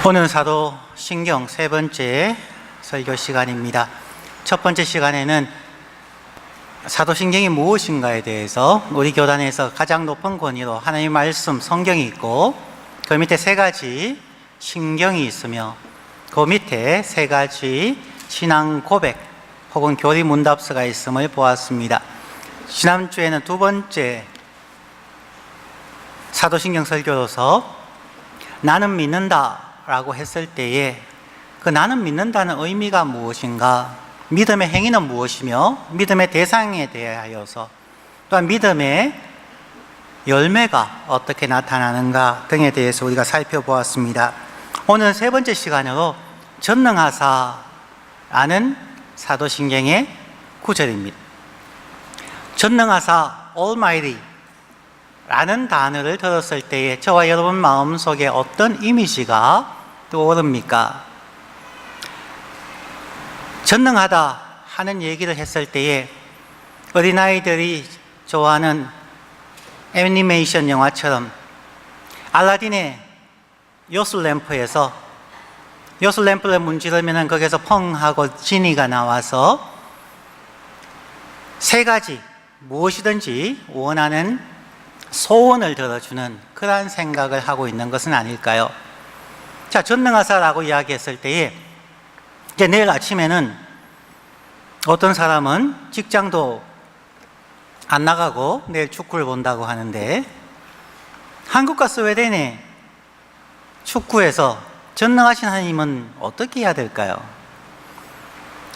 오늘 사도신경 세 번째 설교 시간입니다. 첫 번째 시간에는 사도신경이 무엇인가에 대해서 우리 교단에서 가장 높은 권위로 하나님의 말씀, 성경이 있고 그 밑에 세 가지 신경이 있으며 그 밑에 세 가지 신앙 고백 혹은 교리 문답서가 있음을 보았습니다. 지난주에는 두 번째 사도신경 설교로서 나는 믿는다 라고 했을 때에 그 나는 믿는다는 의미가 무엇인가, 믿음의 행위는 무엇이며 믿음의 대상에 대하여서 또한 믿음의 열매가 어떻게 나타나는가 등에 대해서 우리가 살펴보았습니다. 오늘 세 번째 시간으로 전능하사라는 사도신경의 구절입니다. 전능하사 Almighty 라는 단어를 들었을 때에 저와 여러분 마음속에 어떤 이미지가 떠오릅니까? 전능하다 하는 얘기를 했을 때에 어린아이들이 좋아하는 애니메이션 영화처럼 알라딘의 요술램프에서 요술램프를 문지르면 거기서 펑 하고 지니가 나와서 세 가지 무엇이든지 원하는 소원을 들어주는 그러한 생각을 하고 있는 것은 아닐까요? 자, 전능하사라고 이야기했을 때에 이제 내일 아침에는 어떤 사람은 직장도 안 나가고 내일 축구를 본다고 하는데 한국과 스웨덴의 축구에서 전능하신 하나님은 어떻게 해야 될까요?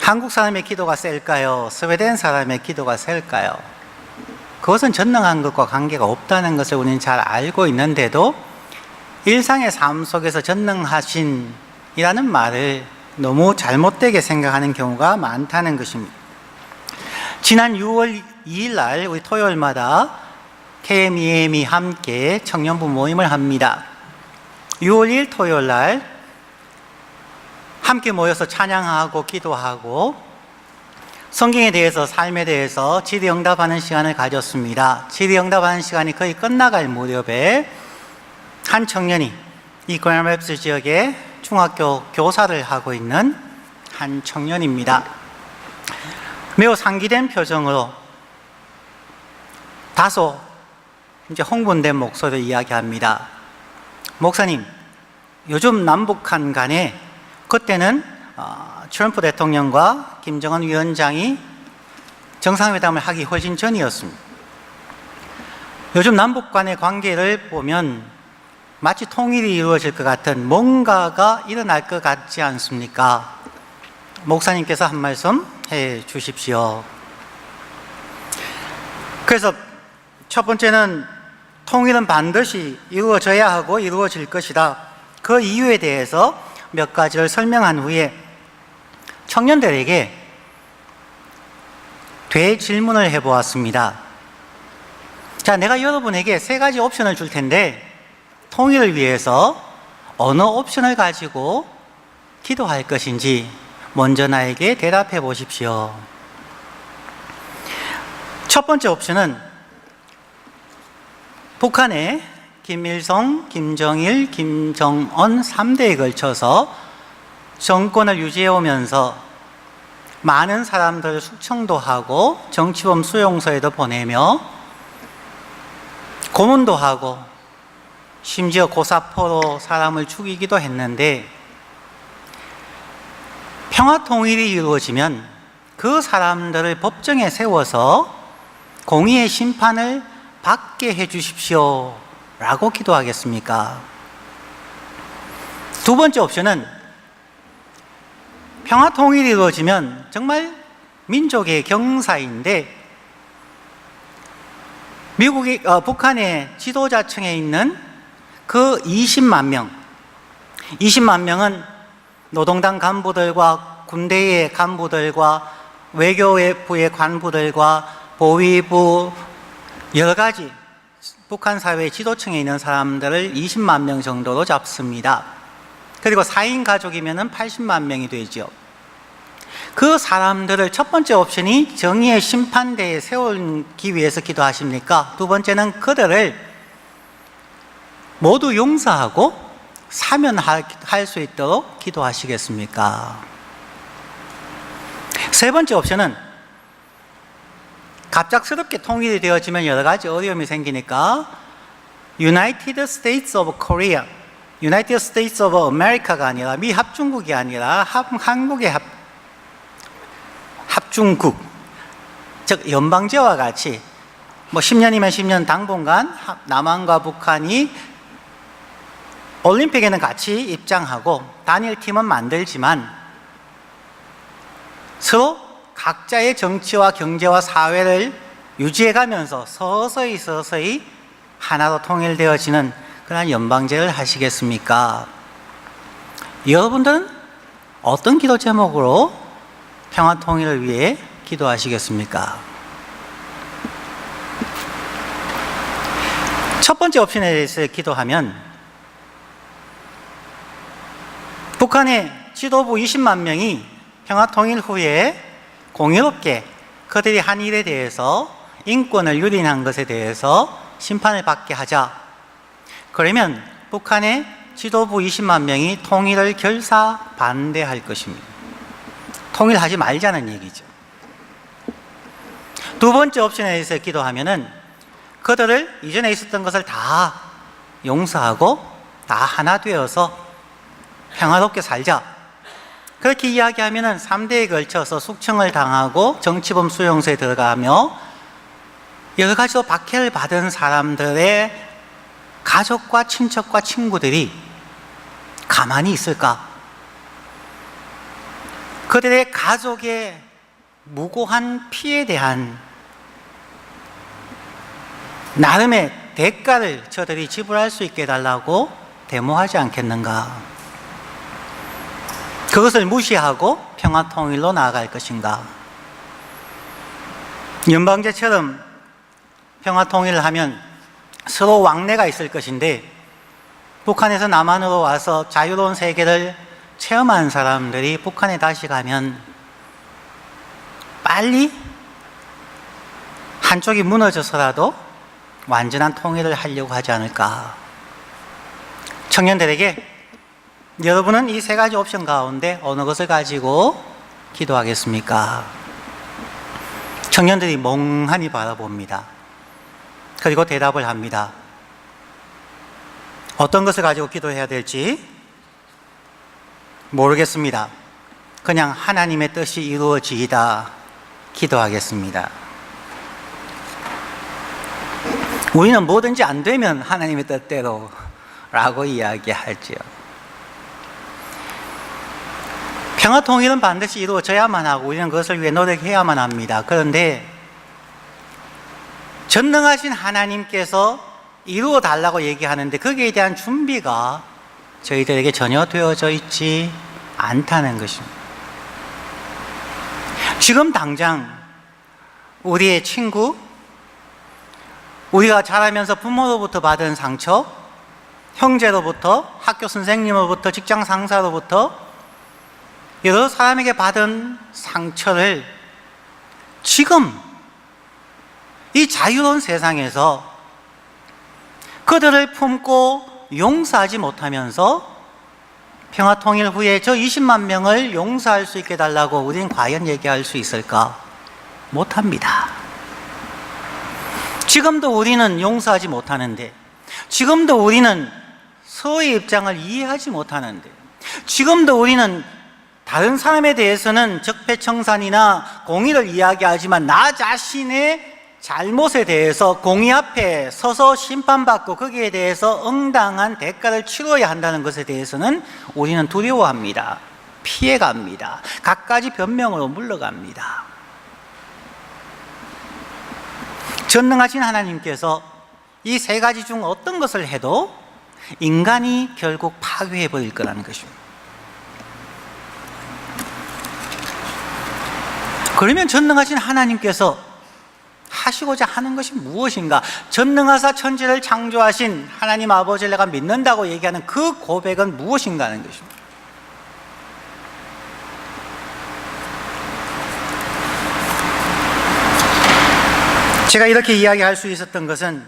한국 사람의 기도가 셀까요? 스웨덴 사람의 기도가 셀까요? 그것은 전능한 것과 관계가 없다는 것을 우리는 잘 알고 있는데도 일상의 삶 속에서 전능하신이라는 말을 너무 잘못되게 생각하는 경우가 많다는 것입니다. 지난 6월 2일 날 우리 토요일마다 KMEM이 함께 청년부 모임을 합니다. 6월 1일 토요일 날 함께 모여서 찬양하고 기도하고 성경에 대해서, 삶에 대해서 질의응답하는 시간을 가졌습니다. 질의응답하는 시간이 거의 끝나갈 무렵에 한 청년이 이 그랜랩스 지역에 중학교 교사를 하고 있는 한 청년입니다. 매우 상기된 표정으로 다소 이제 흥분된 목소리로 이야기합니다. 목사님, 요즘 남북한 간에 그때는 트럼프 대통령과 김정은 위원장이 정상회담을 하기 훨씬 전이었습니다. 요즘 남북 간의 관계를 보면 마치 통일이 이루어질 것 같은 뭔가가 일어날 것 같지 않습니까? 목사님께서 한 말씀 해 주십시오. 그래서 첫 번째는 통일은 반드시 이루어져야 하고 이루어질 것이다. 그 이유에 대해서 몇 가지를 설명한 후에 청년들에게 되질문을 해보았습니다. 자, 내가 여러분에게 세 가지 옵션을 줄 텐데 통일을 위해서 어느 옵션을 가지고 기도할 것인지 먼저 나에게 대답해 보십시오. 첫 번째 옵션은 북한의 김일성, 김정일, 김정은 3대에 걸쳐서 정권을 유지해 오면서 많은 사람들을 숙청도 하고 정치범 수용소에도 보내며 고문도 하고 심지어 고사포로 사람을 죽이기도 했는데 평화통일이 이루어지면 그 사람들을 법정에 세워서 공의의 심판을 받게 해 주십시오 라고 기도하겠습니까? 두 번째 옵션은 평화통일이 이루어지면 정말 민족의 경사인데 북한의 지도자층에 있는 그 20만 명은 노동당 간부들과 군대의 간부들과 외교부의 간부들과 보위부 여러 가지 북한 사회의 지도층에 있는 사람들을 20만 명 정도로 잡습니다. 그리고 4인 가족이면 80만 명이 되죠. 그 사람들을 첫 번째 옵션이 정의의 심판대에 세우기 위해서 기도하십니까? 두 번째는 그들을 모두 용서하고 사면할 수 있도록 기도하시겠습니까? 세 번째 옵션은 갑작스럽게 통일이 되어지면 여러 가지 어려움이 생기니까 United States of Korea, United States of America가 아니라 미 합중국이 아니라 한국의 합중국, 즉 연방제와 같이 10년이면 10년 당분간 남한과 북한이 올림픽에는 같이 입장하고 단일팀은 만들지만 서로 각자의 정치와 경제와 사회를 유지해가면서 서서히 하나로 통일되어지는 그런 연방제를 하시겠습니까? 여러분들은 어떤 기도 제목으로 평화 통일을 위해 기도하시겠습니까? 첫 번째 옵션에 대해서 기도하면 북한의 지도부 20만 명이 평화 통일 후에 공의롭게 그들이 한 일에 대해서 인권을 유린한 것에 대해서 심판을 받게 하자. 그러면 북한의 지도부 20만 명이 통일을 결사 반대할 것입니다. 통일하지 말자는 얘기죠. 두 번째 옵션에 대해서 기도하면은 그들을 이전에 있었던 것을 다 용서하고 다 하나 되어서 평화롭게 살자. 그렇게 이야기하면은 3대에 걸쳐서 숙청을 당하고 정치범 수용소에 들어가며 여러 가지로 박해를 받은 사람들의 가족과 친척과 친구들이 가만히 있을까? 그들의 가족의 무고한 피해에 대한 나름의 대가를 저들이 지불할 수 있게 해달라고 데모하지 않겠는가? 그것을 무시하고 평화통일로 나아갈 것인가? 연방제처럼 평화통일을 하면 서로 왕래가 있을 것인데 북한에서 남한으로 와서 자유로운 세계를 체험한 사람들이 북한에 다시 가면 빨리 한쪽이 무너져서라도 완전한 통일을 하려고 하지 않을까? 청년들에게 여러분은 이 세 가지 옵션 가운데 어느 것을 가지고 기도하겠습니까? 청년들이 멍하니 바라봅니다. 그리고 대답을 합니다. 어떤 것을 가지고 기도해야 될지 모르겠습니다. 그냥 하나님의 뜻이 이루어지이다 기도하겠습니다. 우리는 뭐든지 안 되면 하나님의 뜻대로 라고 이야기하죠. 평화통일은 반드시 이루어져야만 하고 우리는 그것을 위해 노력해야만 합니다. 그런데 전능하신 하나님께서 이루어 달라고 얘기하는데 거기에 대한 준비가 저희들에게 전혀 되어져 있지 않다는 것입니다. 지금 당장 우리의 친구, 우리가 자라면서 부모로부터 받은 상처, 형제로부터, 학교 선생님으로부터, 직장 상사로부터 여러 사람에게 받은 상처를 지금 이 자유로운 세상에서 그들을 품고 용서하지 못하면서 평화통일 후에 저 20만 명을 용서할 수 있게 해달라고 우리는 과연 얘기할 수 있을까? 못합니다. 지금도 우리는 용서하지 못하는데, 지금도 우리는 서로의 입장을 이해하지 못하는데, 지금도 우리는 다른 사람에 대해서는 적폐청산이나 공의를 이야기하지만 나 자신의 잘못에 대해서 공의 앞에 서서 심판받고 거기에 대해서 응당한 대가를 치러야 한다는 것에 대해서는 우리는 두려워합니다. 피해갑니다. 갖가지 변명으로 물러갑니다. 전능하신 하나님께서 이 세 가지 중 어떤 것을 해도 인간이 결국 파괴해버릴 거라는 것입니다. 그러면 전능하신 하나님께서 하시고자 하는 것이 무엇인가? 전능하사 천지를 창조하신 하나님 아버지를 내가 믿는다고 얘기하는 그 고백은 무엇인가 하는 것입니다. 제가 이렇게 이야기할 수 있었던 것은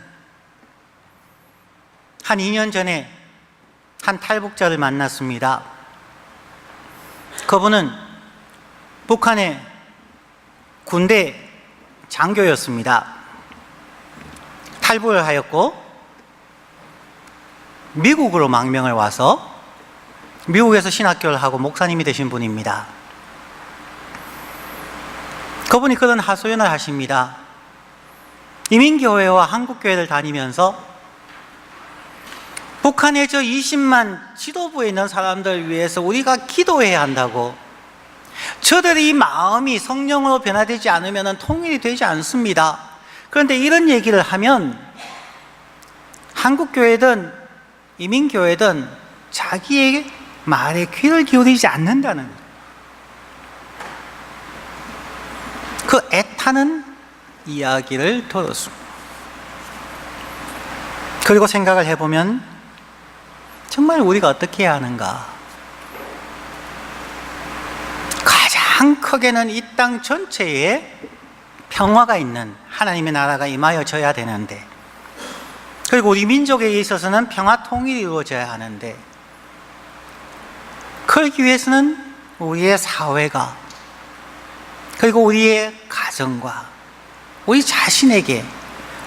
한 2년 전에 한 탈북자를 만났습니다. 그분은 북한의 군대 장교였습니다. 탈북을 하였고 미국으로 망명을 와서 미국에서 신학교를 하고 목사님이 되신 분입니다. 그분이 그런 하소연을 하십니다. 이민교회와 한국교회를 다니면서 북한의 저 20만 지도부에 있는 사람들 위해서 우리가 기도해야 한다고. 저들이 마음이 성령으로 변화되지 않으면 통일이 되지 않습니다. 그런데 이런 얘기를 하면 한국교회든 이민교회든 자기의 말에 귀를 기울이지 않는다는 거예요. 그 애타는 이야기를 들었습니다. 그리고 생각을 해보면 정말 우리가 어떻게 해야 하는가? 가장 크게는 이 땅 전체에 평화가 있는 하나님의 나라가 임하여져야 되는데, 그리고 우리 민족에 있어서는 평화 통일이 이루어져야 하는데, 그러기 위해서는 우리의 사회가, 그리고 우리의 가정과 우리 자신에게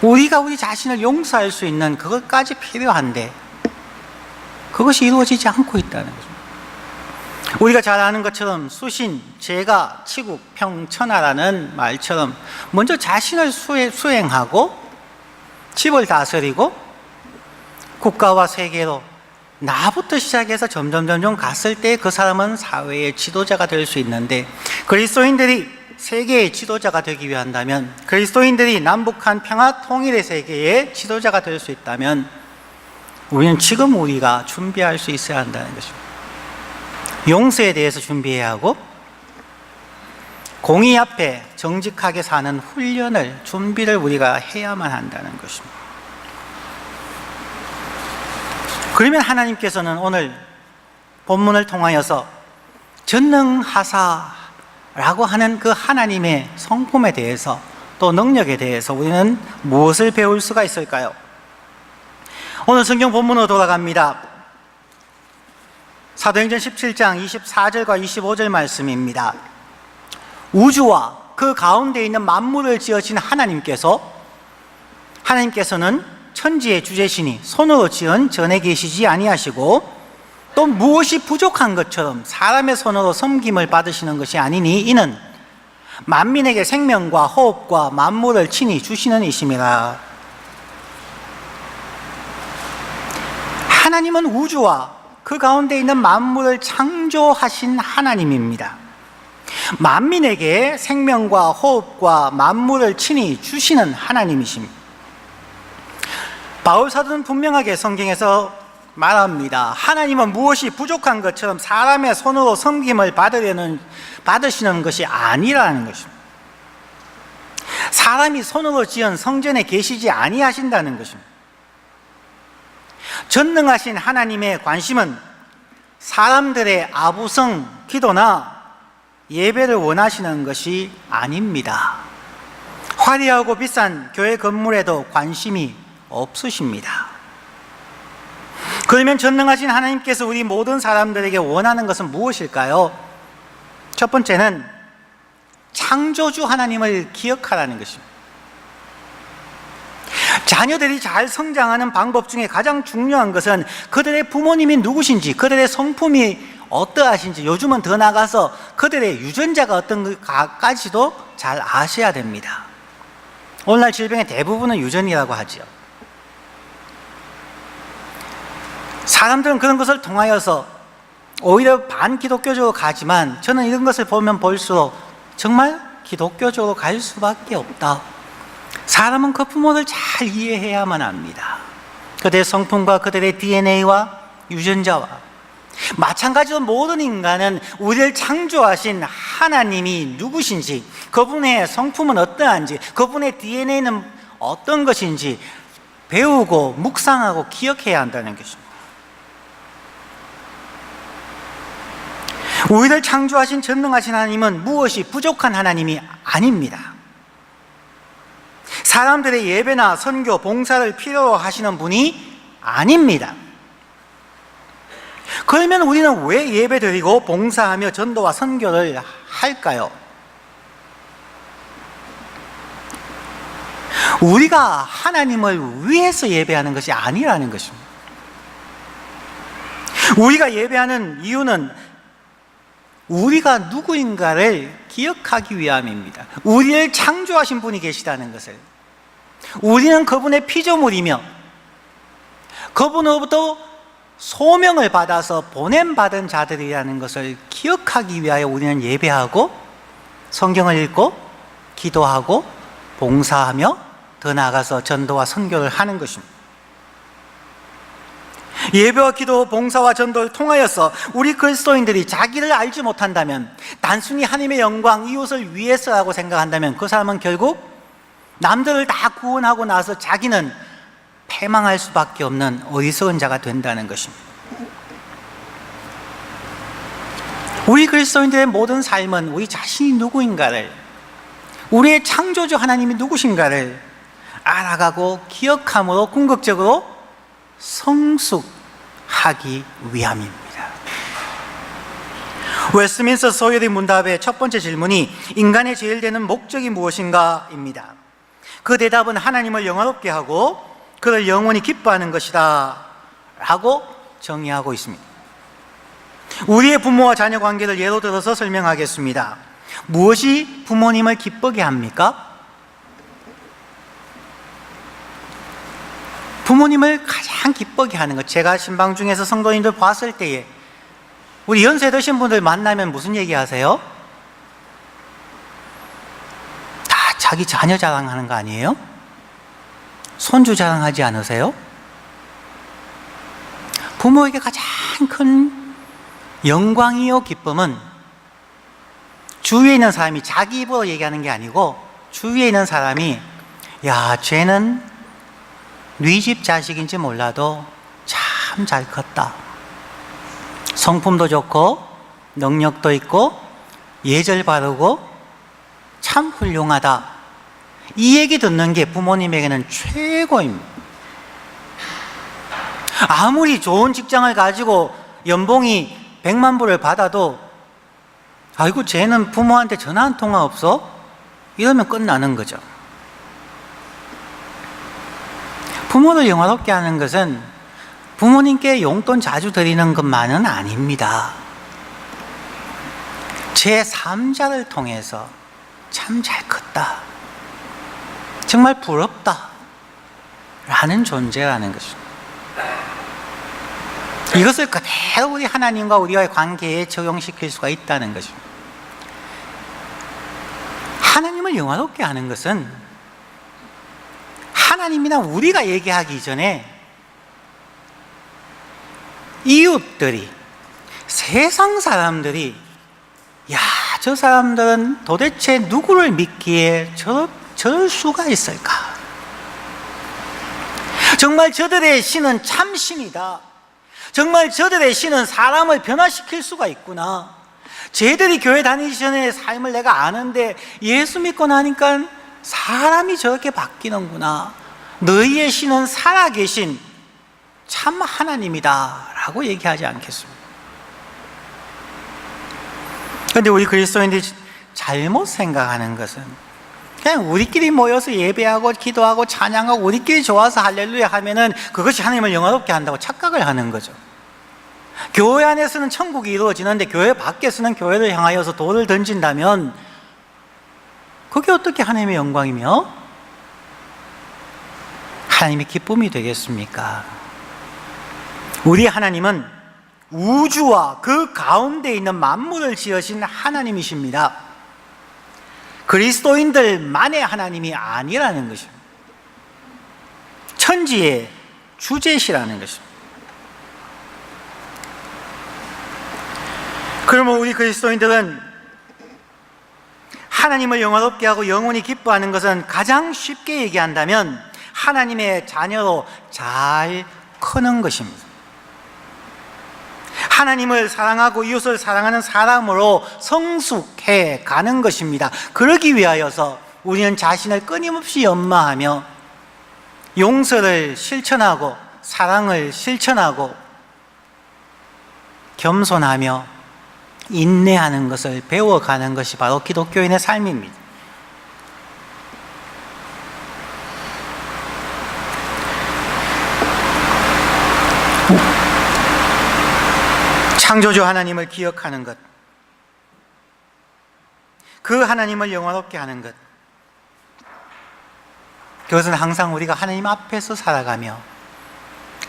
우리가 우리 자신을 용서할 수 있는 그것까지 필요한데 그것이 이루어지지 않고 있다는 거죠. 우리가 잘 아는 것처럼 수신, 제가, 치국, 평천하라는 말처럼 먼저 자신을 수행하고 집을 다스리고 국가와 세계로 나부터 시작해서 점점 갔을 때 그 사람은 사회의 지도자가 될 수 있는데, 그리스도인들이 세계의 지도자가 되기 위한다면, 그리스도인들이 남북한 평화 통일의 세계의 지도자가 될 수 있다면 우리는 지금 우리가 준비할 수 있어야 한다는 것입니다. 용서에 대해서 준비해야 하고 공의 앞에 정직하게 사는 훈련을, 준비를 우리가 해야만 한다는 것입니다. 그러면 하나님께서는 오늘 본문을 통하여서 전능하사라고 하는 그 하나님의 성품에 대해서, 또 능력에 대해서 우리는 무엇을 배울 수가 있을까요? 오늘 성경 본문으로 돌아갑니다. 사도행전 17장 24절과 25절 말씀입니다. 우주와 그 가운데 있는 만물을 지으신 하나님께서는 천지의 주제시니 손으로 지은 전에 계시지 아니하시고 또 무엇이 부족한 것처럼 사람의 손으로 섬김을 받으시는 것이 아니니 이는 만민에게 생명과 호흡과 만물을 친히 주시는 이심이라. 하나님은 우주와 그 가운데 있는 만물을 창조하신 하나님입니다. 만민에게 생명과 호흡과 만물을 친히 주시는 하나님이십니다. 바울 사도는 분명하게 성경에서 말합니다. 하나님은 무엇이 부족한 것처럼 사람의 손으로 섬김을 받으시는 것이 아니라는 것입니다. 사람이 손으로 지은 성전에 계시지 아니하신다는 것입니다. 전능하신 하나님의 관심은 사람들의 아부성 기도나 예배를 원하시는 것이 아닙니다. 화려하고 비싼 교회 건물에도 관심이 없으십니다. 그러면 전능하신 하나님께서 우리 모든 사람들에게 원하는 것은 무엇일까요? 첫 번째는 창조주 하나님을 기억하라는 것입니다. 자녀들이 잘 성장하는 방법 중에 가장 중요한 것은 그들의 부모님이 누구신지, 그들의 성품이 어떠하신지, 요즘은 더 나아가서 그들의 유전자가 어떤가까지도 잘 아셔야 됩니다. 오늘날 질병의 대부분은 유전이라고 하죠. 사람들은 그런 것을 통하여서 오히려 반기독교적으로 가지만, 저는 이런 것을 보면 볼수록 정말 기독교적으로 갈 수밖에 없다. 사람은 그 부모를 잘 이해해야만 합니다. 그들의 성품과 그들의 DNA와 유전자와 마찬가지로 모든 인간은 우리를 창조하신 하나님이 누구신지, 그분의 성품은 어떠한지, 그분의 DNA는 어떤 것인지 배우고 묵상하고 기억해야 한다는 것입니다. 우리를 창조하신 전능하신 하나님은 무엇이 부족한 하나님이 아닙니다. 사람들의 예배나 선교, 봉사를 필요로 하시는 분이 아닙니다. 그러면 우리는 왜 예배드리고 봉사하며 전도와 선교를 할까요? 우리가 하나님을 위해서 예배하는 것이 아니라는 것입니다. 우리가 예배하는 이유는 우리가 누구인가를 기억하기 위함입니다. 우리를 창조하신 분이 계시다는 것을, 우리는 그분의 피조물이며 그분으로부터 소명을 받아서 보냄받은 자들이라는 것을 기억하기 위하여 우리는 예배하고 성경을 읽고 기도하고 봉사하며 더 나아가서 전도와 선교를 하는 것입니다. 예배와 기도, 봉사와 전도를 통하여서 우리 그리스도인들이 자기를 알지 못한다면, 단순히 하나님의 영광, 이웃을 위해서라고 생각한다면 그 사람은 결국 남들을 다 구원하고 나서 자기는 패망할 수밖에 없는 어리석은 자가 된다는 것입니다. 우리 그리스도인들의 모든 삶은 우리 자신이 누구인가를, 우리의 창조주 하나님이 누구신가를 알아가고 기억함으로 궁극적으로 성숙하기 위함입니다. 웨스트민스터 소요리 문답의 첫 번째 질문이 인간의 제일 되는 목적이 무엇인가 입니다. 그 대답은 하나님을 영화롭게 하고 그를 영원히 기뻐하는 것이다 라고 정의하고 있습니다. 우리의 부모와 자녀 관계를 예로 들어서 설명하겠습니다. 무엇이 부모님을 기쁘게 합니까? 부모님을 가장 기쁘게 하는 것, 제가 신방 중에서 성도님들 봤을 때에 우리 연세 드신 분들 만나면 무슨 얘기 하세요? 다 자기 자녀 자랑하는 거 아니에요? 손주 자랑하지 않으세요? 부모에게 가장 큰 영광이요 기쁨은 주위에 있는 사람이 자기 입으로 얘기하는 게 아니고 주위에 있는 사람이, 야, 쟤는 네 집 자식인지 몰라도 참 잘 컸다, 성품도 좋고 능력도 있고 예절 바르고 참 훌륭하다, 이 얘기 듣는 게 부모님에게는 최고입니다. 아무리 좋은 직장을 가지고 연봉이 100만 불을 받아도 아이고 쟤는 부모한테 전화 한 통화 없어? 이러면 끝나는 거죠. 부모를 영화롭게 하는 것은 부모님께 용돈 자주 드리는 것만은 아닙니다. 제3자를 통해서 참 잘 컸다, 정말 부럽다 라는 존재라는 것입니다. 이것을 그대로 우리 하나님과 우리와의 관계에 적용시킬 수가 있다는 것입니다. 하나님을 영화롭게 하는 것은 하나님이나 우리가 얘기하기 전에 이웃들이, 세상 사람들이, 야, 저 사람들은 도대체 누구를 믿기에 저럴 수가 있을까? 정말 저들의 신은 참신이다. 정말 저들의 신은 사람을 변화시킬 수가 있구나. 쟤들이 교회 다니기 전에 삶을 내가 아는데 예수 믿고 나니까 사람이 저렇게 바뀌는구나. 너희의 신은 살아계신 참 하나님이다 라고 얘기하지 않겠습니다. 그런데 우리 그리스도인들이 잘못 생각하는 것은 그냥 우리끼리 모여서 예배하고 기도하고 찬양하고 우리끼리 좋아서 할렐루야 하면은 그것이 하나님을 영화롭게 한다고 착각을 하는 거죠. 교회 안에서는 천국이 이루어지는데 교회 밖에서는 교회를 향하여서 돌을 던진다면 그게 어떻게 하나님의 영광이며 하나님의 기쁨이 되겠습니까? 우리 하나님은 우주와 그 가운데 있는 만물을 지으신 하나님이십니다. 그리스도인들만의 하나님이 아니라는 것입니다. 천지의 주제시라는 것입니다. 그러면 우리 그리스도인들은 하나님을 영화롭게 하고 영원히 기뻐하는 것은 가장 쉽게 얘기한다면 하나님의 자녀로 잘 크는 것입니다. 하나님을 사랑하고 이웃을 사랑하는 사람으로 성숙해 가는 것입니다. 그러기 위하여서 우리는 자신을 끊임없이 연마하며 용서를 실천하고 사랑을 실천하고 겸손하며 인내하는 것을 배워가는 것이 바로 기독교인의 삶입니다. 창조주 하나님을 기억하는 것, 그 하나님을 영화롭게 하는 것, 그것은 항상 우리가 하나님 앞에서 살아가며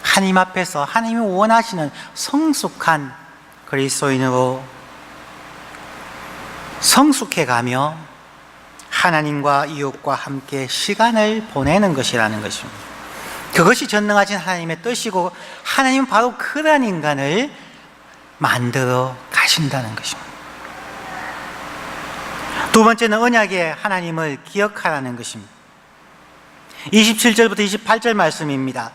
하나님 앞에서 하나님이 원하시는 성숙한 그리스도인으로 성숙해가며 하나님과 이웃과 함께 시간을 보내는 것이라는 것입니다. 그것이 전능하신 하나님의 뜻이고 하나님은 바로 그러한 인간을 만들어 가신다는 것입니다. 두 번째는 언약의 하나님을 기억하라는 것입니다. 27절부터 28절 말씀입니다.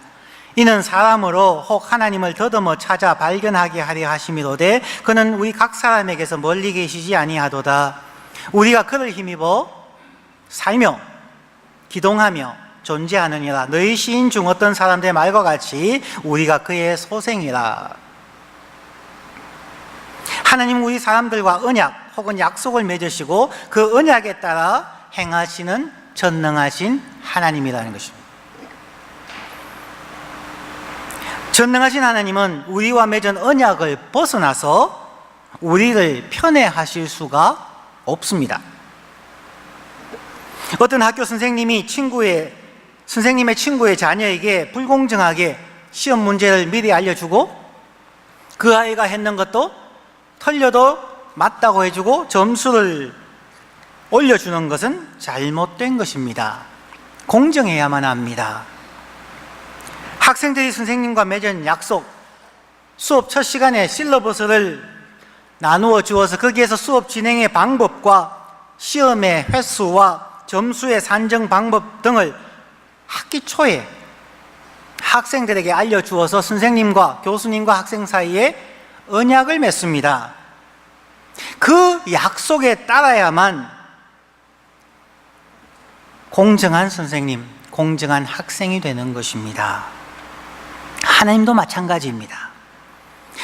이는 사람으로 혹 하나님을 더듬어 찾아 발견하게 하려 하심이로되 그는 우리 각 사람에게서 멀리 계시지 아니하도다. 우리가 그를 힘입어 살며 기동하며 존재하느니라. 너희 시인 중 어떤 사람들의 말과 같이 우리가 그의 소생이라. 하나님은 우리 사람들과 언약 혹은 약속을 맺으시고 그 언약에 따라 행하시는 전능하신 하나님이라는 것입니다. 전능하신 하나님은 우리와 맺은 언약을 벗어나서 우리를 편애하실 수가 없습니다. 어떤 학교 선생님의 친구의 자녀에게 불공정하게 시험 문제를 미리 알려주고 그 아이가 했는 것도 틀려도 맞다고 해주고 점수를 올려주는 것은 잘못된 것입니다. 공정해야만 합니다. 학생들이 선생님과 맺은 약속, 수업 첫 시간에 실러버스를 나누어 주어서 거기에서 수업 진행의 방법과 시험의 횟수와 점수의 산정 방법 등을 학기 초에 학생들에게 알려주어서 선생님과 교수님과 학생 사이에 언약을 맺습니다. 그 약속에 따라야만 공정한 선생님, 공정한 학생이 되는 것입니다. 하나님도 마찬가지입니다.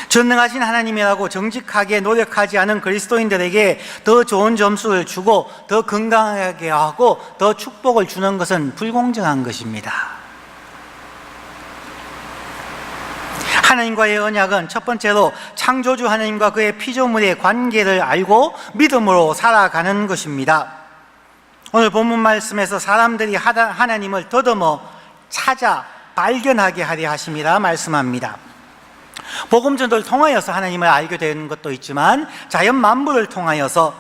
전능하신 하나님이라고 정직하게 노력하지 않은 그리스도인들에게 더 좋은 점수를 주고 더 건강하게 하고 더 축복을 주는 것은 불공정한 것입니다. 하나님과의 언약은 첫 번째로 창조주 하나님과 그의 피조물의 관계를 알고 믿음으로 살아가는 것입니다. 오늘 본문 말씀에서 사람들이 하나님을 더듬어 찾아 발견하게 하려 하심이라 말씀합니다. 복음 전도를 통하여서 하나님을 알게 되는 것도 있지만 자연 만물을 통하여서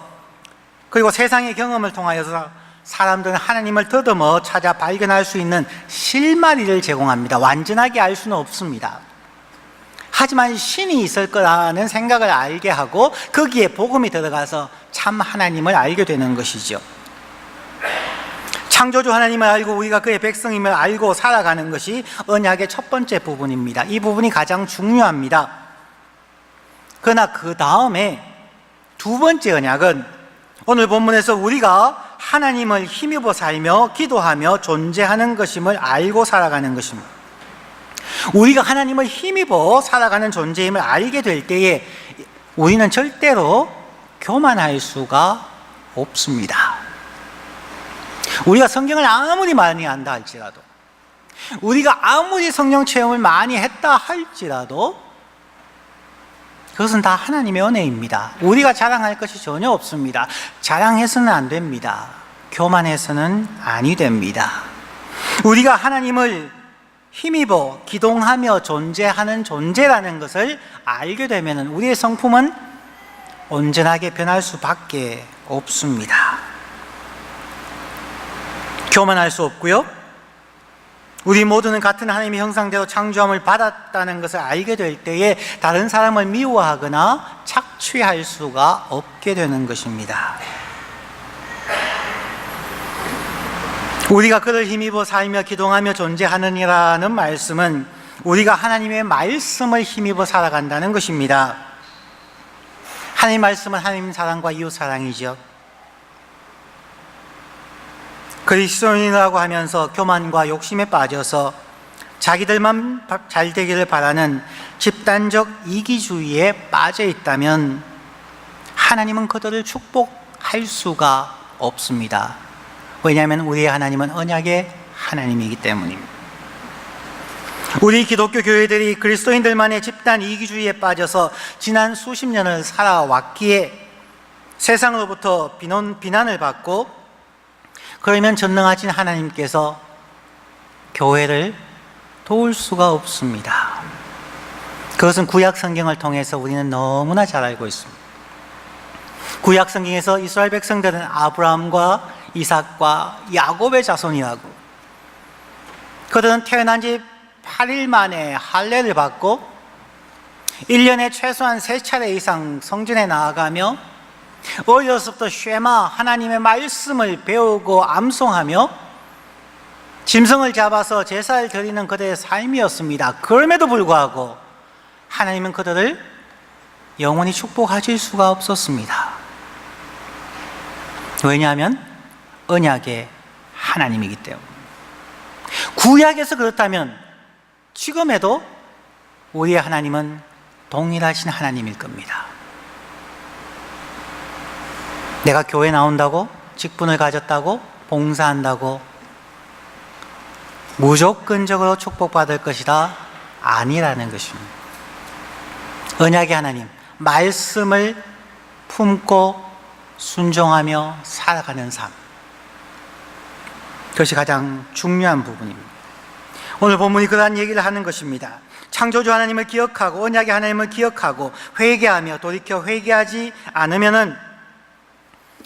그리고 세상의 경험을 통하여서 사람들은 하나님을 더듬어 찾아 발견할 수 있는 실마리를 제공합니다. 완전하게 알 수는 없습니다. 하지만 신이 있을 거라는 생각을 알게 하고 거기에 복음이 들어가서 참 하나님을 알게 되는 것이죠. 창조주 하나님을 알고 우리가 그의 백성임을 알고 살아가는 것이 언약의 첫 번째 부분입니다. 이 부분이 가장 중요합니다. 그러나 그 다음에 두 번째 언약은 오늘 본문에서 우리가 하나님을 힘입어 살며 기도하며 존재하는 것임을 알고 살아가는 것입니다. 우리가 하나님을 힘입어 살아가는 존재임을 알게 될 때에 우리는 절대로 교만할 수가 없습니다. 우리가 성경을 아무리 많이 안다 할지라도, 우리가 아무리 성령 체험을 많이 했다 할지라도 그것은 다 하나님의 은혜입니다. 우리가 자랑할 것이 전혀 없습니다. 자랑해서는 안 됩니다. 교만해서는 아니 됩니다. 우리가 하나님을 힘입어 기동하며 존재하는 존재라는 것을 알게 되면 우리의 성품은 온전하게 변할 수밖에 없습니다. 교만할 수 없고요, 우리 모두는 같은 하나님의 형상대로 창조함을 받았다는 것을 알게 될 때에 다른 사람을 미워하거나 착취할 수가 없게 되는 것입니다. 우리가 그를 힘입어 살며 기동하며 존재하느니라는 말씀은 우리가 하나님의 말씀을 힘입어 살아간다는 것입니다. 하나님의 말씀은 하나님 사랑과 이웃 사랑이죠. 그리스도인이라고 하면서 교만과 욕심에 빠져서 자기들만 잘 되기를 바라는 집단적 이기주의에 빠져 있다면 하나님은 그들을 축복할 수가 없습니다. 왜냐하면 우리의 하나님은 언약의 하나님이기 때문입니다. 우리 기독교 교회들이 그리스도인들만의 집단 이기주의에 빠져서 지난 수십 년을 살아왔기에 세상으로부터 비난을 받고, 그러면 전능하신 하나님께서 교회를 도울 수가 없습니다. 그것은 구약 성경을 통해서 우리는 너무나 잘 알고 있습니다. 구약 성경에서 이스라엘 백성들은 아브라함과 이삭과 야곱의 자손이라고, 그들은 태어난 지 8일 만에 할례를 받고 1년에 최소한 3차례 이상 성전에 나아가며 어려서부터 쉐마 하나님의 말씀을 배우고 암송하며 짐승을 잡아서 제사를 드리는 그들의 삶이었습니다. 그럼에도 불구하고 하나님은 그들을 영원히 축복하실 수가 없었습니다. 왜냐하면 언약의 하나님이기 때문에. 구약에서 그렇다면 지금에도 우리의 하나님은 동일하신 하나님일 겁니다. 내가 교회 나온다고, 직분을 가졌다고, 봉사한다고 무조건적으로 축복받을 것이다? 아니라는 것입니다. 언약의 하나님, 말씀을 품고 순종하며 살아가는 삶, 그것이 가장 중요한 부분입니다. 오늘 본문이 그러한 얘기를 하는 것입니다. 창조주 하나님을 기억하고 언약의 하나님을 기억하고 회개하며 돌이켜 회개하지 않으면은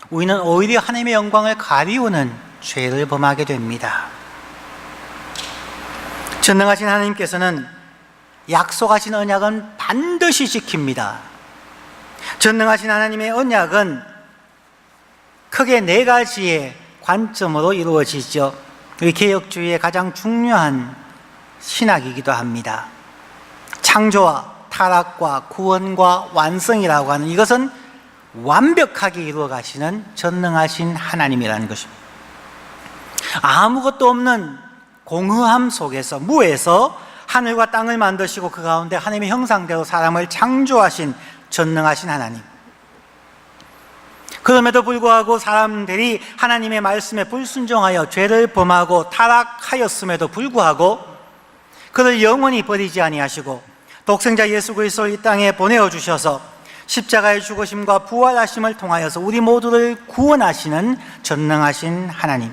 우리는 오히려 하나님의 영광을 가리우는 죄를 범하게 됩니다. 전능하신 하나님께서는 약속하신 언약은 반드시 지킵니다. 전능하신 하나님의 언약은 크게 4가지의 관점으로 이루어지죠. 우리 개혁주의의 가장 중요한 신학이기도 합니다. 창조와 타락과 구원과 완성이라고 하는 이것은 완벽하게 이루어 가시는 전능하신 하나님이라는 것입니다. 아무것도 없는 공허함 속에서, 무에서 하늘과 땅을 만드시고 그 가운데 하나님의 형상대로 사람을 창조하신 전능하신 하나님. 그럼에도 불구하고 사람들이 하나님의 말씀에 불순종하여 죄를 범하고 타락하였음에도 불구하고 그를 영원히 버리지 아니하시고 독생자 예수 그리스도를 이 땅에 보내어 주셔서 십자가의 죽으심과 부활하심을 통하여서 우리 모두를 구원하시는 전능하신 하나님,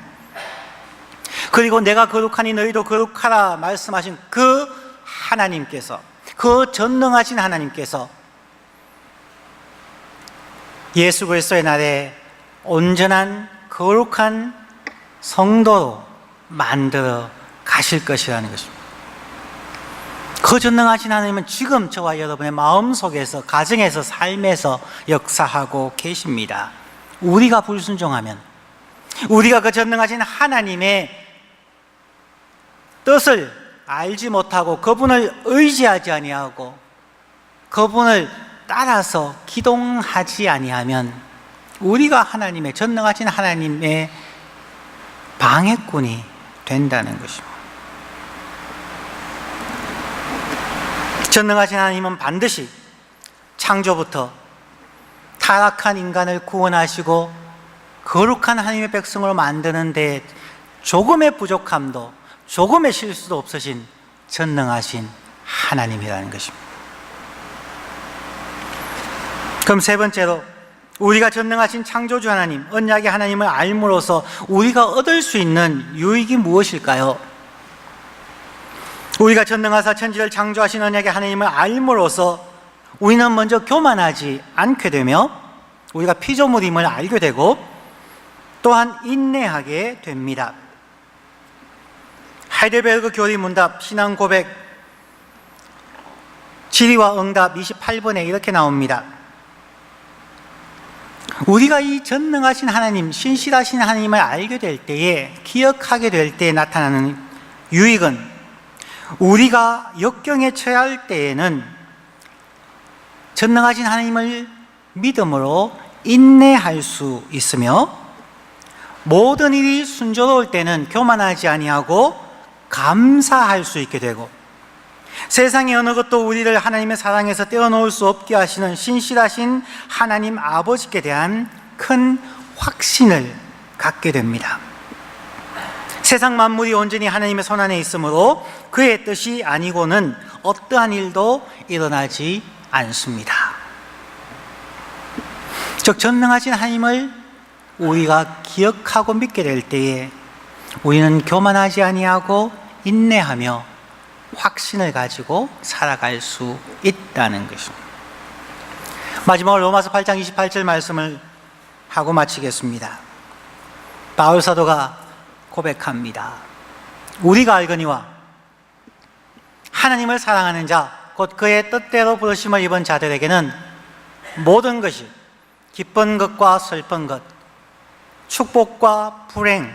그리고 내가 거룩하니 너희도 거룩하라 말씀하신 그 하나님께서, 그 전능하신 하나님께서 예수 그리스도의 날에 온전한 거룩한 성도로 만들어 가실 것이라는 것입니다. 그 전능하신 하나님은 지금 저와 여러분의 마음속에서, 가정에서, 삶에서 역사하고 계십니다. 우리가 불순종하면, 우리가 그 전능하신 하나님의 뜻을 알지 못하고 그분을 의지하지 아니하고 그분을 따라서 기동하지 아니하면 우리가 하나님의, 전능하신 하나님의 방해꾼이 된다는 것입니다. 전능하신 하나님은 반드시 창조부터 타락한 인간을 구원하시고 거룩한 하나님의 백성으로 만드는 데 조금의 부족함도 조금의 실수도 없으신 전능하신 하나님이라는 것입니다. 그럼 세 번째로, 우리가 전능하신 창조주 하나님, 언약의 하나님을 알므로써 우리가 얻을 수 있는 유익이 무엇일까요? 우리가 전능하사 천지를 창조하신 언약의 하나님을 알므로써 우리는 먼저 교만하지 않게 되며 우리가 피조물임을 알게 되고 또한 인내하게 됩니다. 하이델베르그 교리 문답 신앙 고백 질의와 응답 28번에 이렇게 나옵니다. 우리가 이 전능하신 하나님, 신실하신 하나님을 알게 될 때에, 기억하게 될 때에 나타나는 유익은 우리가 역경에 처할 때에는 전능하신 하나님을 믿음으로 인내할 수 있으며 모든 일이 순조로울 때는 교만하지 아니하고 감사할 수 있게 되고, 세상의 어느 것도 우리를 하나님의 사랑에서 떼어놓을 수 없게 하시는 신실하신 하나님 아버지께 대한 큰 확신을 갖게 됩니다. 세상 만물이 온전히 하나님의 손안에 있으므로 그의 뜻이 아니고는 어떠한 일도 일어나지 않습니다. 즉, 전능하신 하나님을 우리가 기억하고 믿게 될 때에 우리는 교만하지 아니하고 인내하며 확신을 가지고 살아갈 수 있다는 것입니다. 마지막으로 로마서 8장 28절 말씀을 하고 마치겠습니다. 바울 사도가 고백합니다. 우리가 알거니와 하나님을 사랑하는 자, 곧 그의 뜻대로 부르심을 입은 자들에게는 모든 것이 기쁜 것과 슬픈 것, 축복과 불행,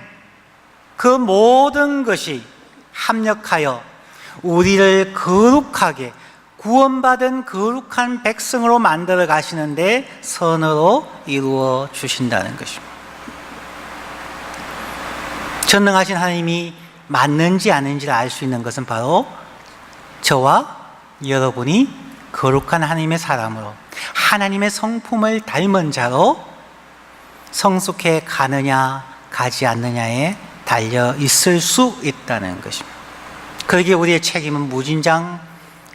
그 모든 것이 합력하여 우리를 거룩하게 구원받은 거룩한 백성으로 만들어 가시는데 선으로 이루어 주신다는 것입니다. 전능하신 하나님이 맞는지 아닌지를 알 수 있는 것은 바로 저와 여러분이 거룩한 하나님의 사람으로 하나님의 성품을 닮은 자로 성숙해 가느냐 가지 않느냐에 달려 있을 수 있다는 것입니다. 그러기에 우리의 책임은 무진장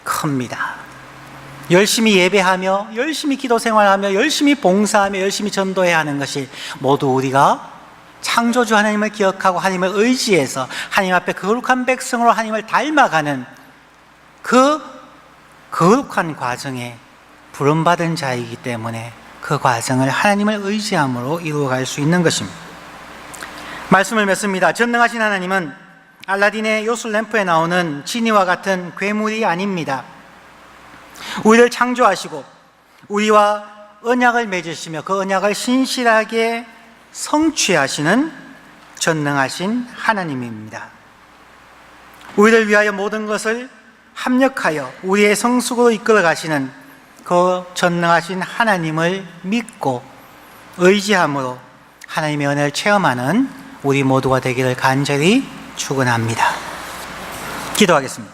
큽니다. 열심히 예배하며 열심히 기도 생활하며 열심히 봉사하며 열심히 전도해야 하는 것이 모두 우리가 창조주 하나님을 기억하고 하나님을 의지해서 하나님 앞에 거룩한 백성으로 하나님을 닮아가는 그 거룩한 과정에 부름받은 자이기 때문에 그 과정을 하나님을 의지함으로 이루어갈 수 있는 것입니다. 말씀을 맺습니다. 전능하신 하나님은 알라딘의 요술 램프에 나오는 지니와 같은 괴물이 아닙니다. 우리를 창조하시고 우리와 언약을 맺으시며 그 언약을 신실하게 성취하시는 전능하신 하나님입니다. 우리를 위하여 모든 것을 합력하여 우리의 성숙으로 이끌어 가시는 그 전능하신 하나님을 믿고 의지함으로 하나님의 은혜를 체험하는 우리 모두가 되기를 간절히 축원합니다. 기도하겠습니다.